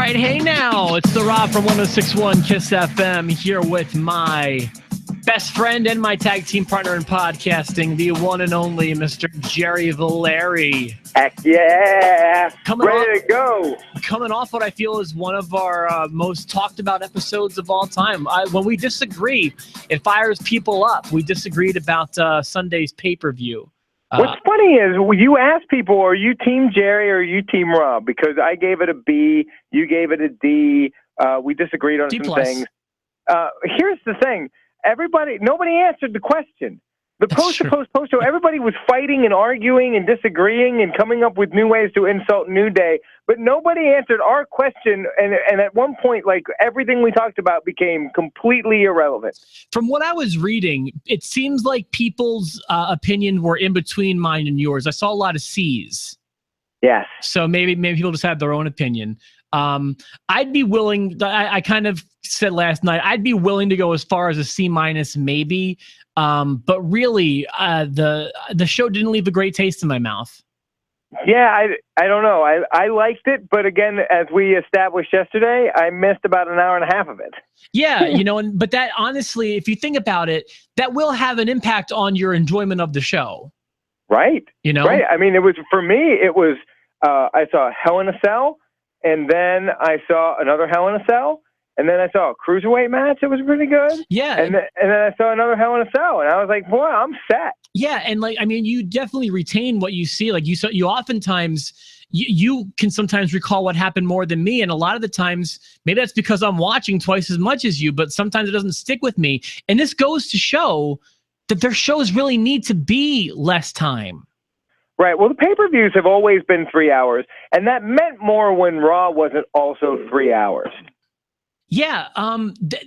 right, hey now, it's the Rob from 106.1 Kiss FM here with my best friend and my tag team partner in podcasting, the one and only Mr. Jerry Valeri. Heck yeah! Ready to go! Coming off what I feel is one of our most talked about episodes of all time. When we disagree, it fires people up. We disagreed about Sunday's pay-per-view. What's funny is you ask people, are you Team Jerry or are you Team Rob? Because I gave it a B, you gave it a D. We disagreed on some things. Here's the thing. Nobody answered the question. The post-show, everybody was fighting and arguing and disagreeing and coming up with new ways to insult New Day, but nobody answered our question, and at one point, like, everything we talked about became completely irrelevant. From what I was reading, it seems like people's opinion were in between mine and yours. I saw a lot of C's. Yes. So maybe people just had their own opinion. I'd be willing, I kind of said last night, I'd be willing to go as far as a C- maybe. But really, the show didn't leave a great taste in my mouth. Yeah, I don't know. I liked it, but again, as we established yesterday, I missed about an hour and a half of it. Yeah, but that honestly, if you think about it, that will have an impact on your enjoyment of the show. Right. Right. I mean, for me, I saw Hell in a Cell, and then I saw another Hell in a Cell, and then I saw a cruiserweight match. It was pretty good. Yeah. And then I saw another Hell in a Cell, and I was like, boy, I'm set. Yeah, and you definitely retain what you see. Like you oftentimes, you can sometimes recall what happened more than me, and a lot of the times, maybe that's because I'm watching twice as much as you, but sometimes it doesn't stick with me. And this goes to show that their shows really need to be less time. Right. Well, the pay-per-views have always been 3 hours, and that meant more when Raw wasn't also 3 hours. Yeah,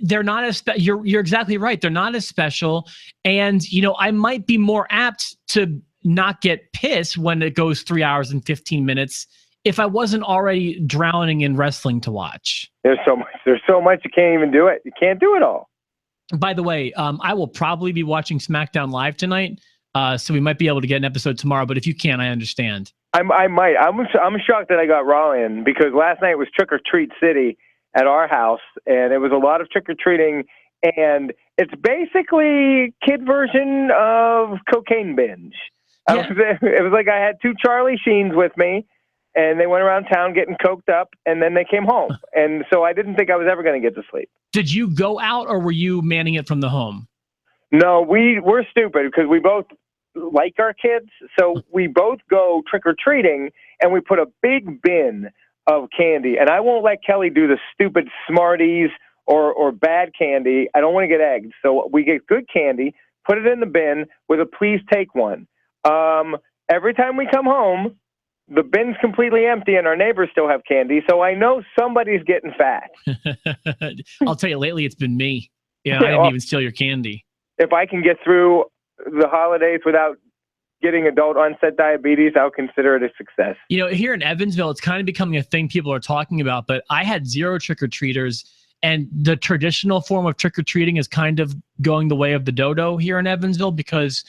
they're not as you're exactly right. They're not as special, and I might be more apt to not get pissed when it goes 3 hours and 15 minutes if I wasn't already drowning in wrestling to watch. There's so much you can't even do it. You can't do it all. By the way, I will probably be watching SmackDown Live tonight, so we might be able to get an episode tomorrow. But if you can't, I understand. I might. I'm shocked that I got Raw in because last night was Trick or Treat City at our house, and it was a lot of trick-or-treating, and it's basically kid version of Cocaine Binge. Yeah. It was like I had two Charlie Sheens with me, and they went around town getting coked up, and then they came home. And so I didn't think I was ever going to get to sleep. Did you go out, or were you manning it from the home? No, we're stupid because we both like our kids, so we both go trick-or-treating, and we put a big bin of candy, and I won't let Kelly do the stupid Smarties or bad candy. I don't want to get egged, so we get good candy, put it in the bin with a please take one. Every time we come home, the bin's completely empty, and our neighbors still have candy, so I know somebody's getting fat. I'll tell you, lately it's been me. Yeah, I didn't even steal your candy. If I can get through the holidays without getting adult onset diabetes, I'll consider it a success. Here in Evansville, it's kind of becoming a thing people are talking about, but I had zero trick-or-treaters, and the traditional form of trick-or-treating is kind of going the way of the dodo here in Evansville because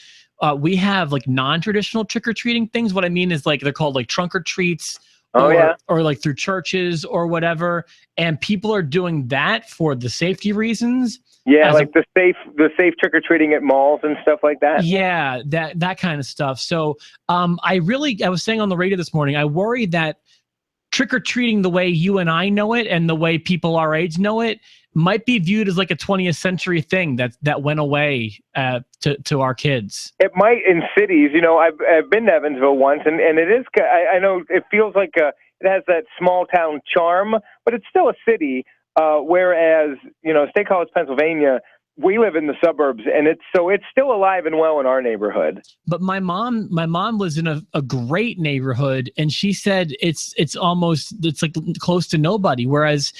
we have like non-traditional trick-or-treating things. What I mean is like they're called like trunk-or-treats or like through churches or whatever, and people are doing that for the safety reasons. Yeah, like the safe trick-or-treating at malls and stuff like that. Yeah, that kind of stuff. So I was saying on the radio this morning, I worry that trick-or-treating the way you and I know it and the way people our age know it might be viewed as like a 20th century thing that went away to our kids. It might in cities. I've been to Evansville once, and it is, I know it feels like it has that small town charm, but it's still a city. Whereas, State College, Pennsylvania, we live in the suburbs, and it's still alive and well in our neighborhood. But my mom was in a great neighborhood, and she said it's like close to nobody. Whereas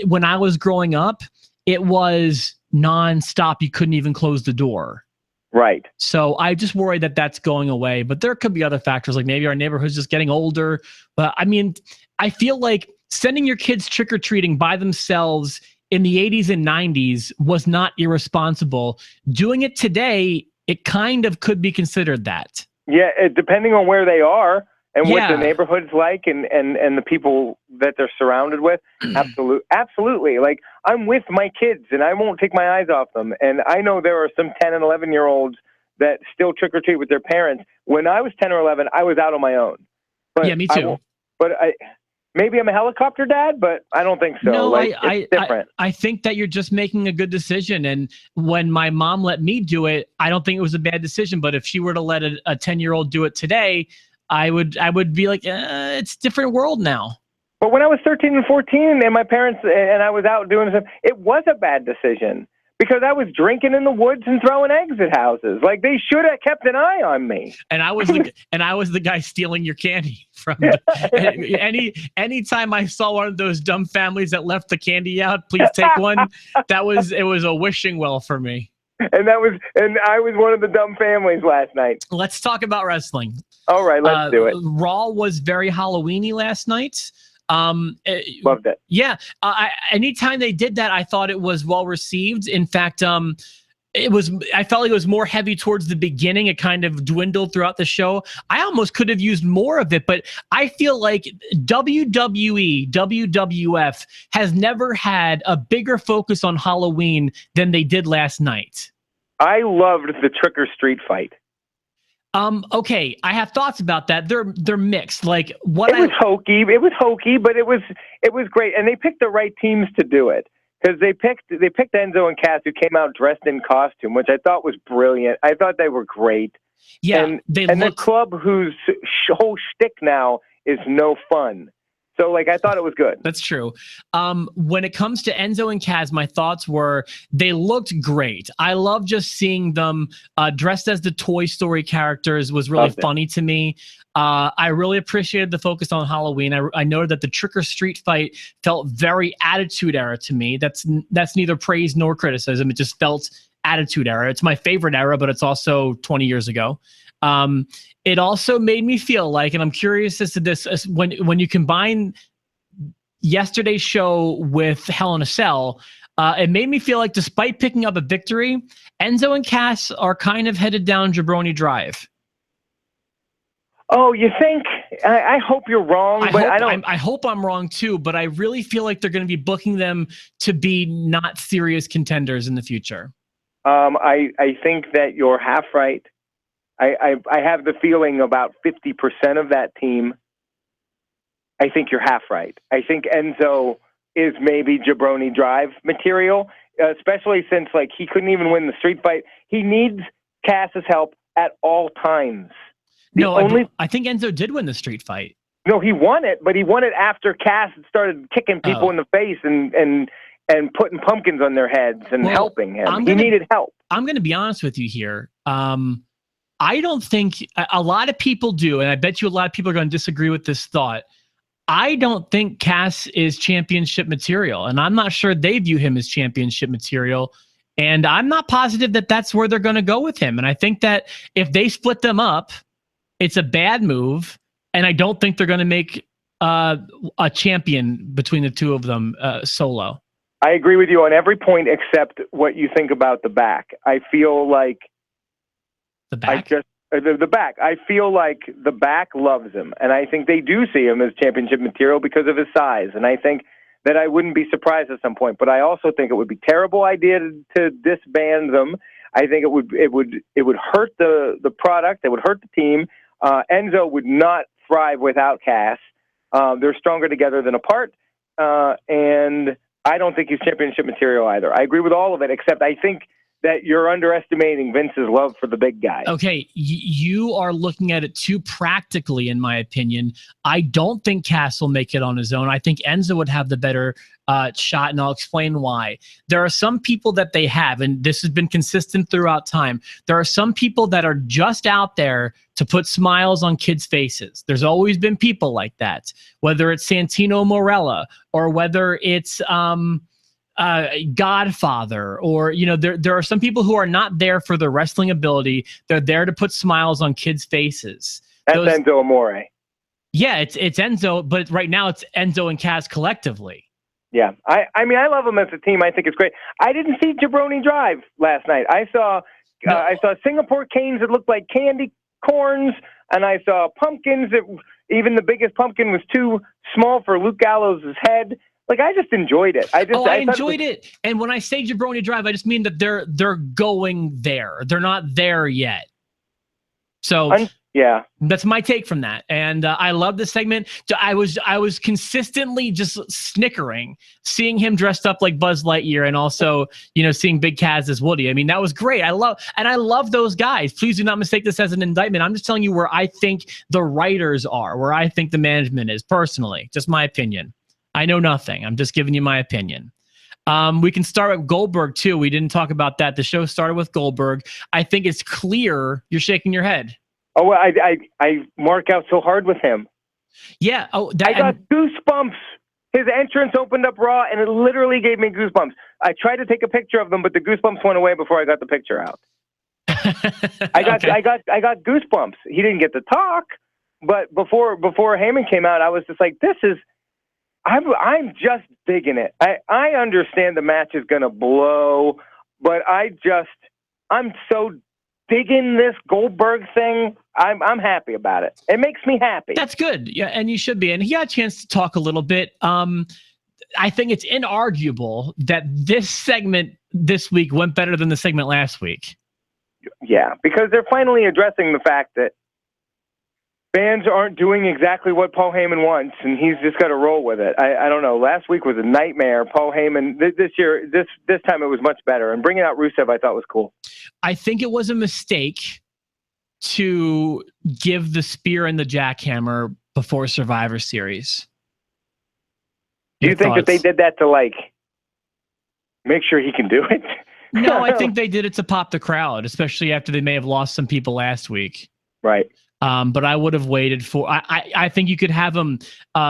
when I was growing up, it was nonstop. You couldn't even close the door. Right. So I just worry that that's going away. But there could be other factors, like maybe our neighborhood's just getting older. But I mean, I feel like sending your kids trick-or-treating by themselves in the 80s and 90s was not irresponsible. Doing it today, it kind of could be considered that. Yeah, depending on where they are and what the neighborhood's like and the people that they're surrounded with. Absolutely. Like, I'm with my kids and I won't take my eyes off them. And I know there are some 10 and 11-year-olds that still trick or treat with their parents. When I was 10 or 11, I was out on my own. But yeah, me too. Maybe I'm a helicopter dad, but I don't think so. No, it's different. I think that you're just making a good decision. And when my mom let me do it, I don't think it was a bad decision. But if she were to let a 10-year-old do it today, I would be like, it's a different world now. But when I was 13 and 14 and my parents and I was out doing stuff, it was a bad decision because I was drinking in the woods and throwing eggs at houses. Like, they should have kept an eye on me. And I was the guy stealing your candy from anytime I saw one of those dumb families that left the candy out, please take one. It was a wishing well for me. And I was one of the dumb families last night. Let's talk about wrestling. All right, let's do it. Raw was very Halloween-y last night. Loved it. Yeah. Anytime they did that, I thought it was well received. In fact, I felt like it was more heavy towards the beginning. It kind of dwindled throughout the show. I almost could have used more of it, but I feel like WWE, WWF has never had a bigger focus on Halloween than they did last night. I loved the trick or treat fight. Okay, I have thoughts about that. They're mixed. Like, it was hokey, but it was great, and they picked the right teams to do it because they picked Enzo and Cass, who came out dressed in costume, which I thought was brilliant. I thought they were great. Yeah, and the club whose whole shtick now is no fun. So, like, I thought it was good. That's true. When it comes to Enzo and Kaz, my thoughts were they looked great. I love just seeing them dressed as the Toy Story characters was really funny to me. I really appreciated the focus on Halloween. I noted that the trick or treat fight felt very Attitude Era to me. That's neither praise nor criticism. It just felt Attitude Era. It's my favorite era, but it's also 20 years ago. It also made me feel like, and I'm curious as to this, when you combine yesterday's show with Hell in a Cell, it made me feel like despite picking up a victory, Enzo and Cass are kind of headed down Jabroni Drive. Oh, you think? I hope you're wrong, I hope I'm wrong too, but I really feel like they're going to be booking them to be not serious contenders in the future. I think that you're half right. I have the feeling about 50% of that team. I think you're half right. I think Enzo is maybe Jabroni Drive material, especially since, like, he couldn't even win the street fight. He needs Cass's help at all times. I think Enzo did win the street fight. No, he won it, but he won it after Cass started kicking people in the face and putting pumpkins on their heads and helping him. He needed help. I'm going to be honest with you here. I don't think a lot of people do, and I bet you a lot of people are going to disagree with this thought. I don't think Cass is championship material, and I'm not sure they view him as championship material, and I'm not positive that that's where they're going to go with him. And I think that if they split them up, it's a bad move, and I don't think they're going to make a champion between the two of them solo. I agree with you on every point except what you think about the back. I feel like the back. The back. I feel like the back loves him, and I think they do see him as championship material because of his size. And I think that I wouldn't be surprised at some point. But I also think it would be a terrible idea to disband them. I think it would hurt the product. It would hurt the team. Enzo would not thrive without Cass. They're stronger together than apart. And I don't think he's championship material either. I agree with all of it, except I think that you're underestimating Vince's love for the big guy. Okay, you are looking at it too practically, in my opinion. I don't think Cass will make it on his own. I think Enzo would have the better shot, and I'll explain why. There are some people that they have, and this has been consistent throughout time. There are some people that are just out there to put smiles on kids' faces. There's always been people like that, whether it's Santino Morella or whether it's Godfather, or there are some people who are not there for the wrestling ability. They're there to put smiles on kids' faces. That's Enzo Amore. Yeah, it's Enzo, but right now it's Enzo and Cass collectively. Yeah, I mean, I love them as a team. I think it's great. I didn't see Jabroni Drive last night. I saw Singapore canes that looked like candy corns. and I saw pumpkins. Even the biggest pumpkin was too small for Luke Gallows' head. Like, I just enjoyed it. I enjoyed it. And when I say Jabroni Drive, I just mean that they're going there. They're not there yet. So yeah, that's my take from that. And I love this segment. I was consistently just snickering seeing him dressed up like Buzz Lightyear, and also, seeing Big Kaz as Woody. I mean, that was great. I love those guys. Please do not mistake this as an indictment. I'm just telling you where I think the writers are, where I think the management is, personally. Just my opinion. I know nothing. I'm just giving you my opinion. We can start with Goldberg too. We didn't talk about that. The show started with Goldberg. I think it's clear. You're shaking your head. Oh, well, I mark out so hard with him. Yeah. Oh, I got goosebumps. His entrance opened up Raw, and it literally gave me goosebumps. I tried to take a picture of them, but the goosebumps went away before I got the picture out. I got goosebumps. He didn't get to talk, but before Heyman came out, I was just like, this is. I'm just digging it. I understand the match is going to blow, but I'm so digging this Goldberg thing. I'm happy about it. It makes me happy. That's good. Yeah, and you should be. And he got a chance to talk a little bit. I think it's inarguable that this segment this week went better than the segment last week. Yeah, because they're finally addressing the fact that fans aren't doing exactly what Paul Heyman wants, and he's just got to roll with it. I don't know. Last week was a nightmare. Paul Heyman, this time it was much better. And bringing out Rusev, I thought was cool. I think it was a mistake to give the spear and the jackhammer before Survivor Series. Do you think that they did that to, make sure he can do it? No, I think they did it to pop the crowd, especially after they may have lost some people last week. Right. But I would have waited for. I think you could have them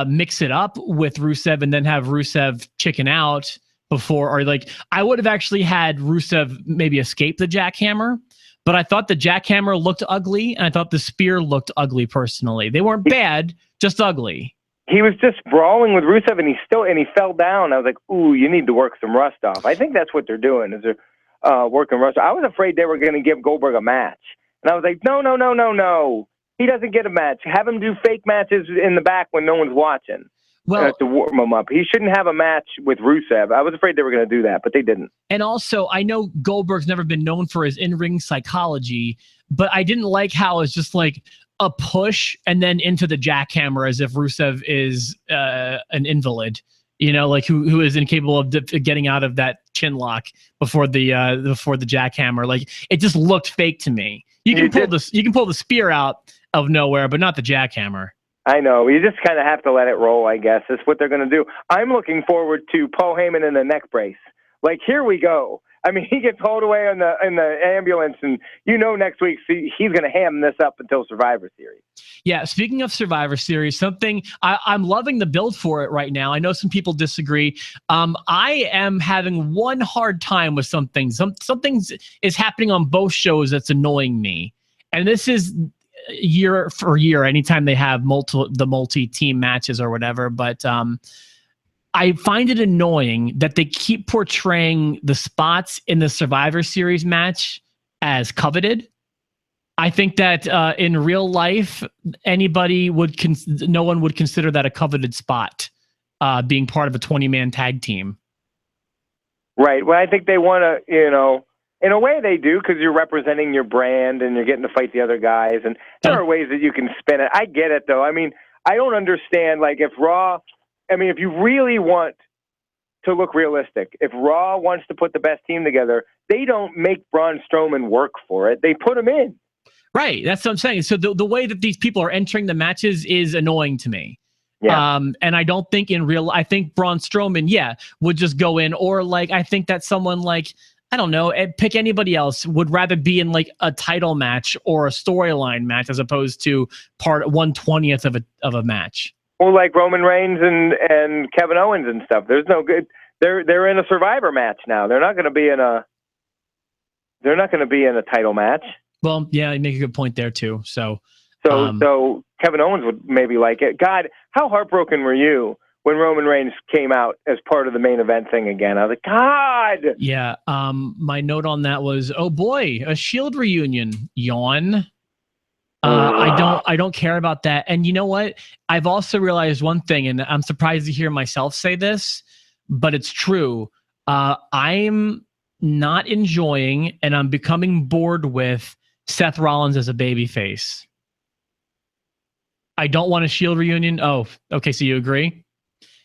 mix it up with Rusev and then have Rusev chicken out before, or I would have actually had Rusev maybe escape the jackhammer. But I thought the jackhammer looked ugly, and I thought the spear looked ugly personally. They weren't bad, just ugly. He was just brawling with Rusev, and he fell down. I was like, ooh, you need to work some rust off. I think that's what they're doing, is they're working rust. I was afraid they were going to give Goldberg a match. And I was like, no. He doesn't get a match. Have him do fake matches in the back when no one's watching. Well, to warm him up. He shouldn't have a match with Rusev. I was afraid they were going to do that, but they didn't. And also, I know Goldberg's never been known for his in-ring psychology, but I didn't like how it's just like a push and then into the jackhammer as if Rusev is an invalid, who is incapable of getting out of that chin lock before the jackhammer. Like, it just looked fake to me. You can pull the spear out of nowhere, but not the jackhammer. I know. You just kind of have to let it roll, I guess. That's what they're going to do. I'm looking forward to Paul Heyman in the neck brace. Here we go. I mean, he gets hauled away in the ambulance, and next week he's going to ham this up until Survivor Series. Yeah, speaking of Survivor Series, something I'm loving the build for it right now. I know some people disagree. I am having one hard time with something. Something is happening on both shows that's annoying me, and this is year for year. Anytime they have multi-team matches or whatever, but I find it annoying that they keep portraying the spots in the Survivor Series match as coveted. I think that in real life, no one would consider that a coveted spot, being part of a 20-man tag team. Right. Well, I think they want to, in a way they do, because you're representing your brand and you're getting to fight the other guys. And there are ways that you can spin it. I get it, though. I mean, I don't understand, if you really want to look realistic, if Raw wants to put the best team together, they don't make Braun Strowman work for it. They put him in. Right. That's what I'm saying. So the way that these people are entering the matches is annoying to me. Yeah. And I don't think I think Braun Strowman, would just go in, or I think that someone I don't know, pick anybody else, would rather be in a title match or a storyline match as opposed to part 1/20th of a match. Or like Roman Reigns and Kevin Owens and stuff. There's no good. They're in a Survivor match now. They're not going to be in a title match. Well, yeah, you make a good point there too. So Kevin Owens would maybe like it. God, how heartbroken were you when Roman Reigns came out as part of the main event thing again? I was like, God. Yeah. My note on that was, oh boy, a Shield reunion. Yawn. I don't care about that. And you know what? I've also realized one thing, and I'm surprised to hear myself say this, but it's true. I'm not enjoying, and I'm becoming bored with Seth Rollins as a babyface. I don't want a Shield reunion. Oh, okay. So you agree?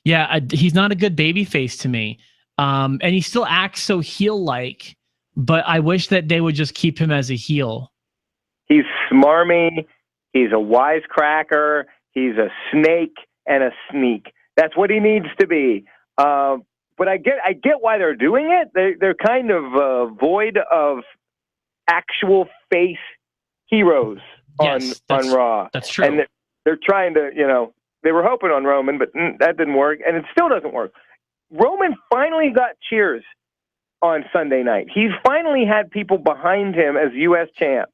Yeah, he's not a good babyface to me. And he still acts so heel-like, but I wish that they would just keep him as a heel. He's smarmy. He's a wisecracker. He's a snake and a sneak. That's what he needs to be. But I get why they're doing it. They're kind of void of actual face heroes on Raw. That's true. And they're trying to, they were hoping on Roman, but that didn't work, and it still doesn't work. Roman finally got cheers on Sunday night. He's finally had people behind him as U.S. champ.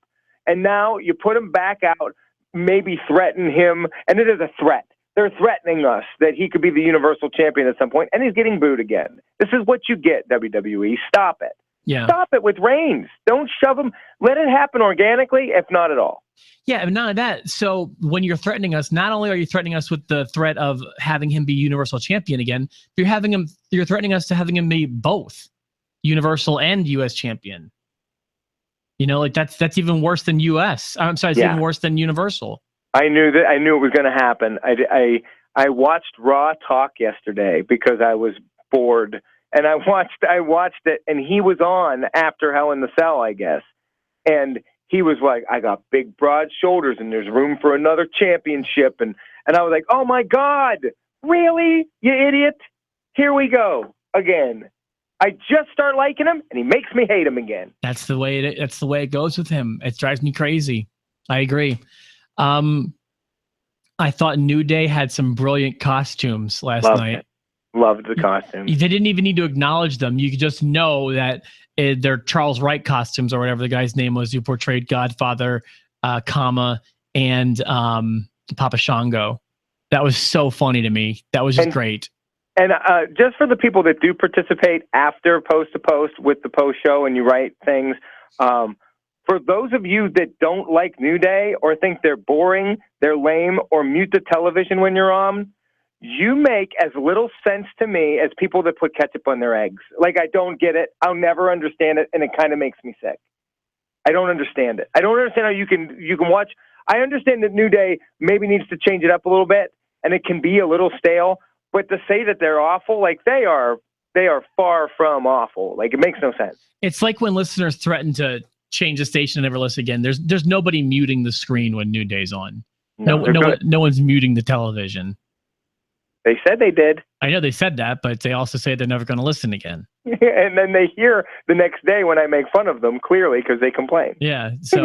And now you put him back out, maybe threaten him, and it is a threat. They're threatening us that he could be the Universal Champion at some point, and he's getting booed again. This is what you get, WWE. Stop it. Yeah. Stop it with Reigns. Don't shove him. Let it happen organically, if not at all. Yeah, and none of that. So when you're threatening us, not only are you threatening us with the threat of having him be Universal Champion again, you're threatening us to having him be both Universal and US Champion. Like that's even worse than US. I'm sorry, it's even worse than Universal. I knew it was going to happen. I watched Raw Talk yesterday because I was bored, and I watched it, and he was on after Hell in the Cell, I guess, and he was like, I got big, broad shoulders, and there's room for another championship, and I was like, oh my God, really, you idiot? Here we go again. I just start liking him, and he makes me hate him again. That's the way it goes with him. It drives me crazy. I agree. I thought New Day had some brilliant costumes last night. Loved the costumes. They didn't even need to acknowledge them. You could just know that they're Charles Wright costumes or whatever the guy's name was who portrayed Godfather, and Papa Shango. That was so funny to me. That was just great. And just for the people that do participate after post to post with the post show and you write things, for those of you that don't like New Day or think they're boring, they're lame, or mute the television when you're on, you make as little sense to me as people that put ketchup on their eggs. Like, I don't get it. I'll never understand it, and it kind of makes me sick. I don't understand it. I don't understand how you can watch. I understand that New Day maybe needs to change it up a little bit, and it can be a little stale. But to say that they're awful, like they are far from awful. Like, it makes no sense. It's like when listeners threaten to change the station and never listen again. There's nobody muting the screen when New Day's on. No one's muting the television. They said they did. I know they said that, but they also say they're never going to listen again. And then they hear the next day when I make fun of them, clearly, because they complain. Yeah, so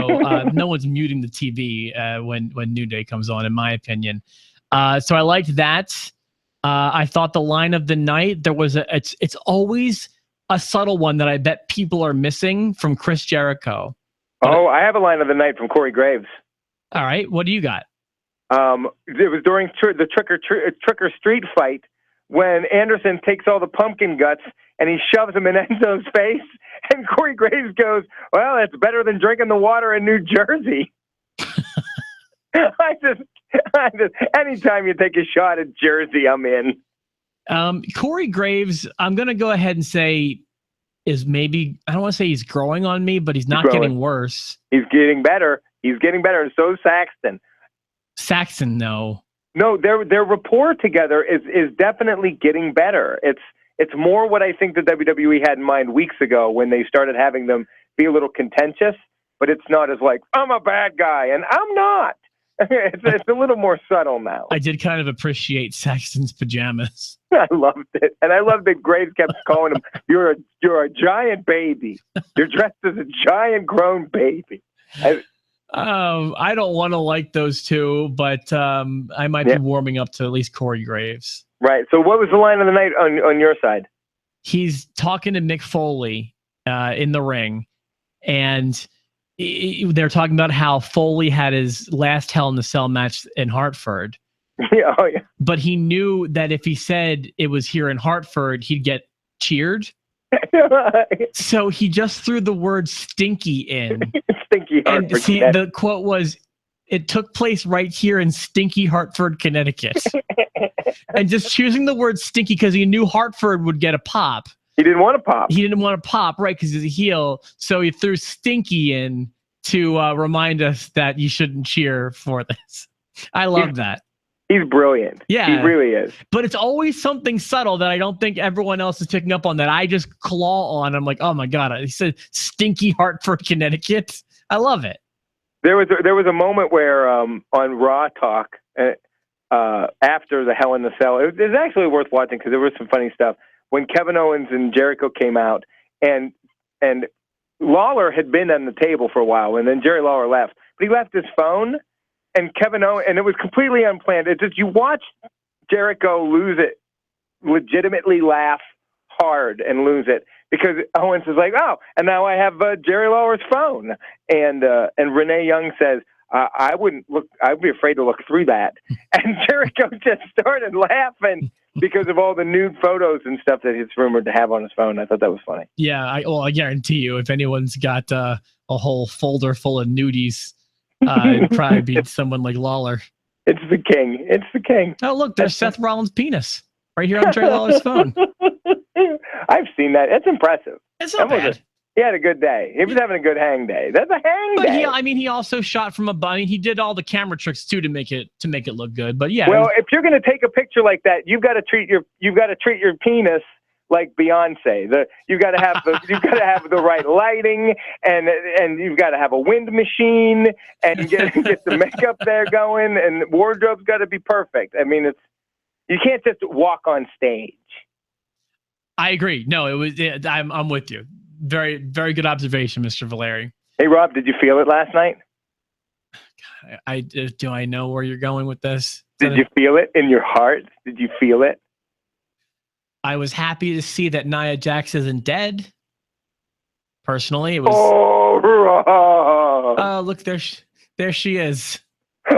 no one's muting the TV when New Day comes on, in my opinion. So I liked that. I thought the line of the night, it's always a subtle one that I bet people are missing from Chris Jericho. I have a line of the night from Corey Graves. All right, what do you got? It was during the trick or street fight when Anderson takes all the pumpkin guts and he shoves them in Enzo's face, and Corey Graves goes, "Well, it's better than drinking the water in New Jersey." I just anytime you take a shot at Jersey, I'm in. Corey Graves, I'm going to go ahead and say is maybe, I don't want to say he's growing on me, but he's not getting worse. He's getting better. And so is Saxton. Saxton, no, their rapport together is definitely getting better. It's more what I think the WWE had in mind weeks ago when they started having them be a little contentious, but it's not as like, I'm a bad guy and I'm not. It's a little more subtle now. I did kind of appreciate Saxton's pajamas. I loved it, and I loved that Graves kept calling him, "You're a giant baby. You're dressed as a giant grown baby." I don't want to like those two, but I might be warming up to at least Corey Graves. Right. So, what was the line of the night on your side? He's talking to Mick Foley in the ring, and they're talking about how Foley had his last Hell in the Cell match in Hartford. Yeah, but he knew that if he said it was here in Hartford, he'd get cheered. So he just threw the word stinky in. Stinky Hartford. And see, the quote was, it took place right here in stinky Hartford, Connecticut. And just choosing the word stinky because he knew Hartford would get a pop. He didn't want to pop. He didn't want to pop, right, because he's a heel. So he threw stinky in to remind us that you shouldn't cheer for this. I love that. He's brilliant. Yeah. He really is. But it's always something subtle that I don't think everyone else is picking up on that I just claw on. I'm like, oh my God. He said stinky Hartford, Connecticut. I love it. There was a moment where on Raw Talk after the Hell in the Cell, it was actually worth watching because there was some funny stuff. When Kevin Owens and Jericho came out, and Lawler had been on the table for a while, and then Jerry Lawler left. But he left his phone, and Kevin Owens, and it was completely unplanned. It's just you watch Jericho lose it, legitimately laugh hard and lose it, because Owens is like, oh, and now I have Jerry Lawler's phone. And Renee Young says, I wouldn't look, I'd be afraid to look through that. And Jericho just started laughing because of all the nude photos and stuff that he's rumored to have on his phone. I thought that was funny. Yeah, I guarantee you, if anyone's got a whole folder full of nudies, it'd probably be someone like Lawler. It's the king. It's the king. Oh, look, there's Seth Rollins' penis right here on Jerry Lawler's phone. I've seen that. It's impressive. It's not bad. He had a good day. He was having a good hang day. That's a hang day. But he also shot from above. I mean, he did all the camera tricks too to make it look good. But yeah. Well, if you're going to take a picture like that, you've got to treat your penis like Beyonce. You've got to have the right lighting, and you've got to have a wind machine, and get the makeup there going, and wardrobe's got to be perfect. I mean, you can't just walk on stage. I agree. No, I'm with you. Very, very good observation, Mr. Valeri. Hey, Rob, did you feel it last night? Do I know where you're going with this? Did you feel it in your heart? Did you feel it? I was happy to see that Nia Jax isn't dead. Personally, it was. Oh, Rob! Oh, look, there she is.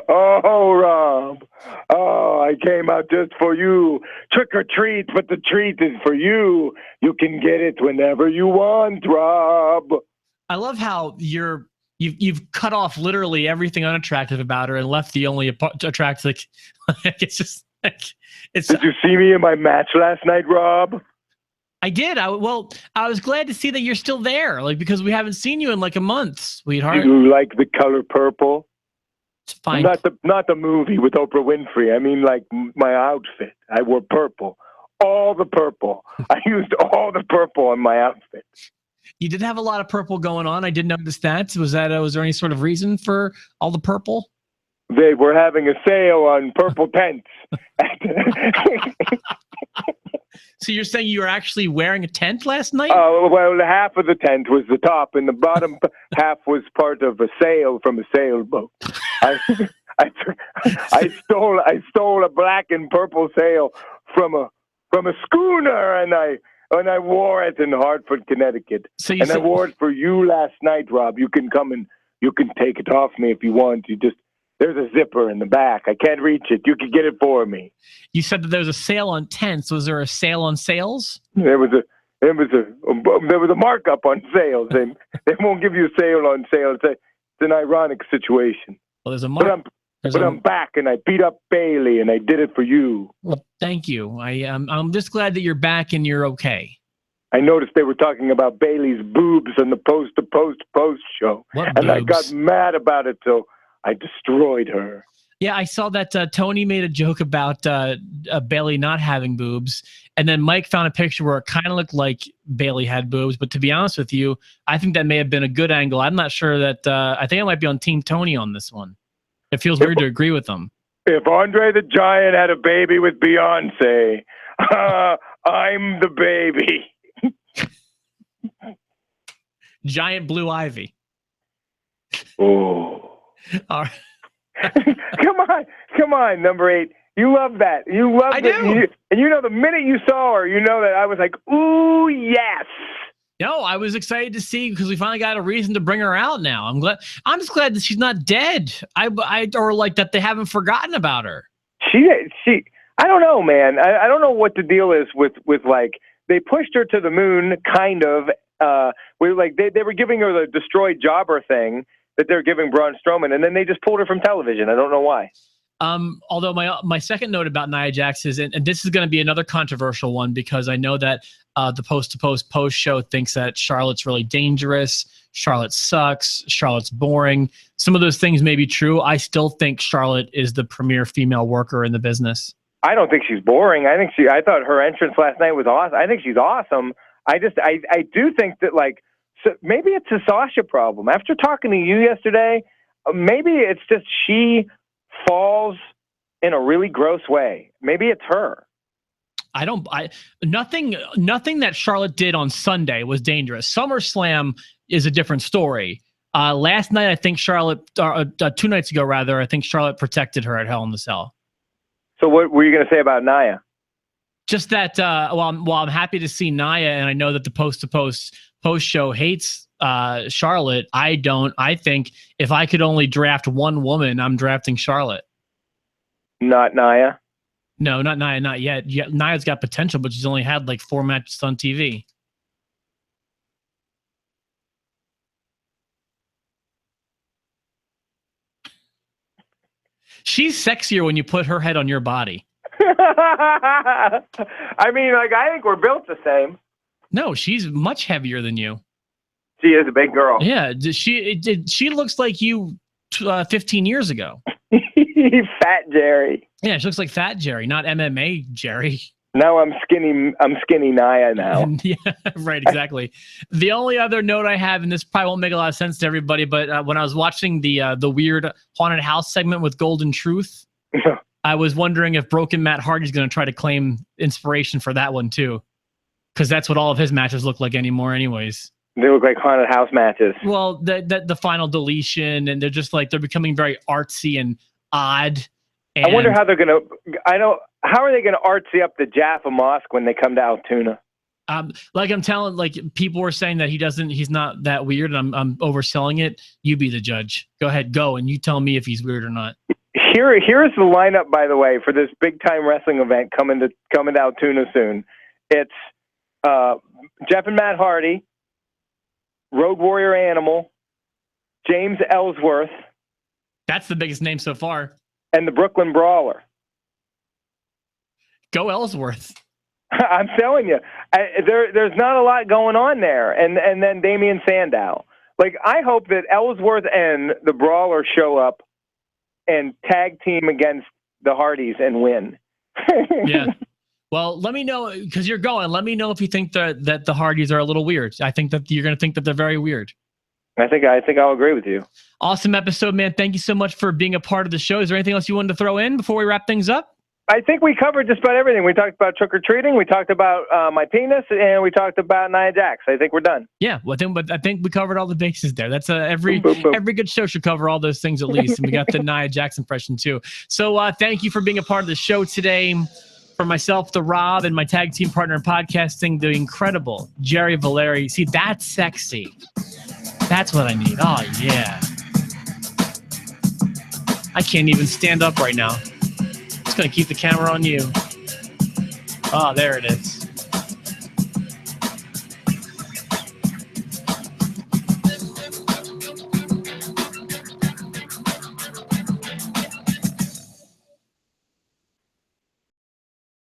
Oh, Rob. Oh, I came out just for you. Trick or treat, but the treat is for you. You can get it whenever you want, Rob. I love how you've cut off literally everything unattractive about her and left the only attractive. It's just like it's. Did you see me in my match last night, Rob? I did. I was glad to see that you're still there, like, because we haven't seen you in like a month, sweetheart. Do you like the color purple? It's fine. Not the movie with Oprah Winfrey. I mean, like my outfit. I wore purple. All the purple. I used all the purple on my outfit. You did have a lot of purple going on. I did notice that. Was there any sort of reason for all the purple? They were having a sale on purple tents. So you're saying you were actually wearing a tent last night? Oh, well, half of the tent was the top, and the bottom half was part of a sail from a sailboat. I stole a black and purple sail from a schooner, and I wore it in Hartford, Connecticut. I wore it for you last night, Rob. You can come and you can take it off me if you want. There's a zipper in the back. I can't reach it. You can get it for me. You said that there was a sale on tents. Was there a sale on sales? There was a markup on sales. They won't give you a sale on sales. It's an ironic situation. Well, there's a markup. But I'm back, and I beat up Bailey, and I did it for you. Well, thank you. I'm just glad that you're back and you're okay. I noticed they were talking about Bailey's boobs on the post show, and I got mad about it, so I destroyed her. Yeah, I saw that Tony made a joke about Bailey not having boobs, and then Mike found a picture where it kind of looked like Bailey had boobs. But to be honest with you, I think that may have been a good angle. I'm not sure that. I think I might be on Team Tony on this one. It feels weird to agree with them. If Andre the Giant had a baby with Beyonce, I'm the baby. Giant Blue Ivy. Oh. All right. Come on, number 8. You love that. You love it. And the minute you saw her, you know that I was like, ooh, yes. No, I was excited to see because we finally got a reason to bring her out now. I'm just glad that she's not dead. Or like that they haven't forgotten about her. She I don't know, man. I don't know what the deal is with like they pushed her to the moon kind of they were giving her the destroyed jobber thing. that they're giving Braun Strowman, and then they just pulled her from television. I don't know why. Although my second note about Nia Jax is, and this is going to be another controversial one because I know that the post show thinks that Charlotte's really dangerous. Charlotte sucks. Charlotte's boring. Some of those things may be true. I still think Charlotte is the premier female worker in the business. I don't think she's boring. I thought her entrance last night was awesome. I think she's awesome. I do think that, like, so maybe it's a Sasha problem. After talking to you yesterday, maybe it's just she falls in a really gross way. Maybe it's her. Nothing that Charlotte did on Sunday was dangerous. SummerSlam is a different story. Last night, I think Charlotte, 2 nights ago rather, I think Charlotte protected her at Hell in the Cell. So what were you going to say about Nia? Just that, I'm happy to see Nia, and I know that the post show hates Charlotte. I don't. I think if I could only draft one woman, I'm drafting Charlotte. Not Nia? No, not Nia, not yet. Nia's got potential, but she's only had like 4 matches on TV. She's sexier when you put her head on your body. I mean, like, I think we're built the same. No, she's much heavier than you. She is a big girl. Yeah, she looks like you 15 years ago. Fat Jerry. Yeah, she looks like Fat Jerry, not MMA Jerry. No, I'm skinny Nia now. Yeah, right, exactly. The only other note I have, and this probably won't make a lot of sense to everybody, but when I was watching the weird haunted house segment with Golden Truth, I was wondering if Broken Matt Hardy's going to try to claim inspiration for that one too, because that's what all of his matches look like anymore, anyways. They look like haunted house matches. Well, the final deletion, and they're becoming very artsy and odd. And I wonder how they're going to. How are they going to artsy up the Jaffa Mosque when they come to Altoona? People were saying that he's not that weird, and I'm overselling it. You be the judge. Go ahead, go, and you tell me if he's weird or not. Here's the lineup, by the way, for this big time wrestling event coming to Altoona soon. It's Jeff and Matt Hardy, Road Warrior Animal, James Ellsworth. That's the biggest name so far. And the Brooklyn Brawler. Go Ellsworth. I'm telling you, there's not a lot going on there. And then Damian Sandow. Like, I hope that Ellsworth and the Brawler show up and tag team against the Hardys and win. Yeah. Well, let me know, because you're going. Let me know if you think that the Hardys are a little weird. I think that you're going to think that they're very weird. I think I'll agree with you. Awesome episode, man. Thank you so much for being a part of the show. Is there anything else you wanted to throw in before we wrap things up? I think we covered just about everything. We talked about trick-or-treating, we talked about my penis, and we talked about Nia Jax. I think we're done. Yeah, well, I think we covered all the bases there. That's every good show should cover all those things at least. And we got the Nia Jax impression too. So thank you for being a part of the show today. For myself, the Rob, and my tag team partner in podcasting, the incredible Jerry Valeri. See, that's sexy. That's what I need. Oh, yeah. I can't even stand up right now. Just going to keep the camera on you. Oh, there it is.